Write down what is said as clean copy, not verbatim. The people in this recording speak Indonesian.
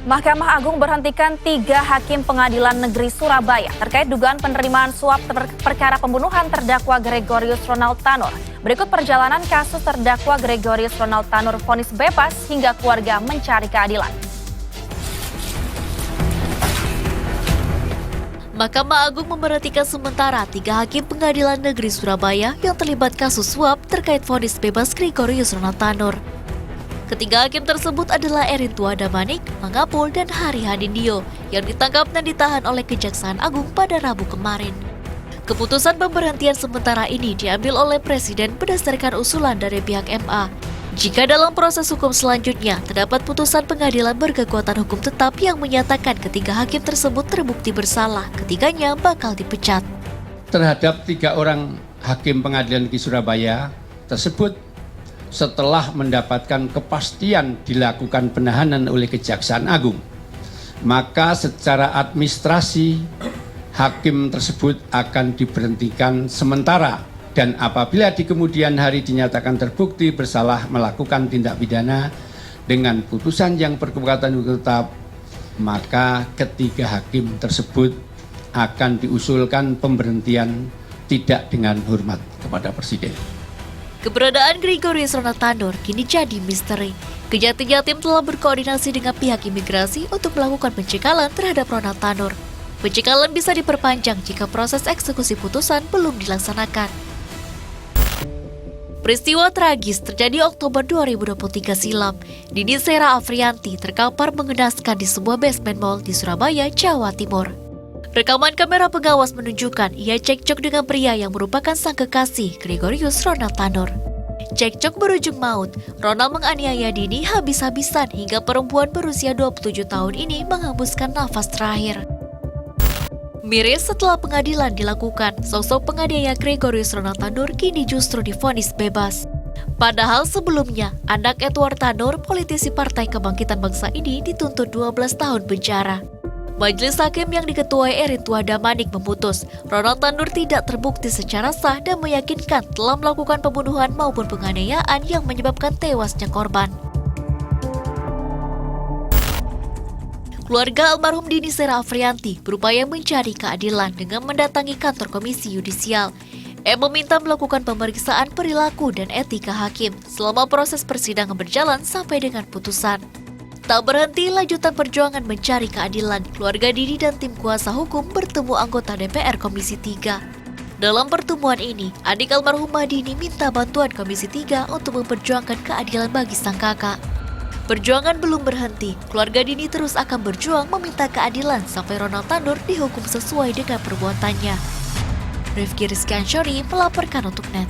Mahkamah Agung berhentikan 3 hakim pengadilan negeri Surabaya terkait dugaan penerimaan suap perkara pembunuhan terdakwa Gregorius Ronald Tanur. Berikut perjalanan kasus terdakwa Gregorius Ronald Tanur vonis bebas hingga keluarga mencari keadilan. Mahkamah Agung memberhentikan sementara 3 hakim pengadilan negeri Surabaya yang terlibat kasus suap terkait vonis bebas Gregorius Ronald Tanur. Ketiga hakim tersebut adalah Erin Tuadamanik, Mangapul, dan Hari Hadindio yang ditangkap dan ditahan oleh Kejaksaan Agung pada Rabu kemarin. Keputusan pemberhentian sementara ini diambil oleh Presiden berdasarkan usulan dari pihak MA. Jika dalam proses hukum selanjutnya terdapat putusan pengadilan berkekuatan hukum tetap yang menyatakan ketiga hakim tersebut terbukti bersalah, ketiganya bakal dipecat. Terhadap 3 orang hakim pengadilan negeri Surabaya tersebut, setelah mendapatkan kepastian dilakukan penahanan oleh Kejaksaan Agung, maka secara administrasi hakim tersebut akan diberhentikan sementara, dan apabila di kemudian hari dinyatakan terbukti bersalah melakukan tindak pidana dengan putusan yang berkekuatan hukum tetap, maka ketiga hakim tersebut akan diusulkan pemberhentian tidak dengan hormat kepada Presiden. Keberadaan Gregorius Ronald Tanur kini jadi misteri. Kejati Jatim telah berkoordinasi dengan pihak imigrasi untuk melakukan pencekalan terhadap Ronald Tanur. Pencekalan bisa diperpanjang jika proses eksekusi putusan belum dilaksanakan. Peristiwa tragis terjadi Oktober 2023 silam. Dini Sera Afrianti terkapar mengenaskan di sebuah basement mall di Surabaya, Jawa Timur. Rekaman kamera pengawas menunjukkan ia cekcok dengan pria yang merupakan sang kekasih, Gregorius Ronald Tanur. Cekcok berujung maut. Ronald menganiaya Dini habis-habisan hingga perempuan berusia 27 tahun ini menghembuskan nafas terakhir. Miris setelah pengadilan dilakukan, sosok penganiaya Gregorius Ronald Tanur kini justru divonis bebas. Padahal sebelumnya, anak Edward Tanur, politisi Partai Kebangkitan Bangsa ini dituntut 12 tahun penjara. Majelis Hakim yang diketuai Erin Tuadamanik memutus Ronald Tanur tidak terbukti secara sah dan meyakinkan telah melakukan pembunuhan maupun penganiayaan yang menyebabkan tewasnya korban. Keluarga almarhum Dini Sera Afrianti berupaya mencari keadilan dengan mendatangi kantor Komisi Yudisial. Meminta melakukan pemeriksaan perilaku dan etika hakim selama proses persidangan berjalan sampai dengan putusan. Tak berhenti lanjutan perjuangan mencari keadilan, keluarga Dini dan tim kuasa hukum bertemu anggota DPR Komisi 3. Dalam pertemuan ini, adik almarhumah Dini minta bantuan Komisi 3 untuk memperjuangkan keadilan bagi sang kakak. Perjuangan belum berhenti, keluarga Dini terus akan berjuang meminta keadilan sampai Ronald Tanur dihukum sesuai dengan perbuatannya. Rifki Rizky Ansyori melaporkan untuk NET.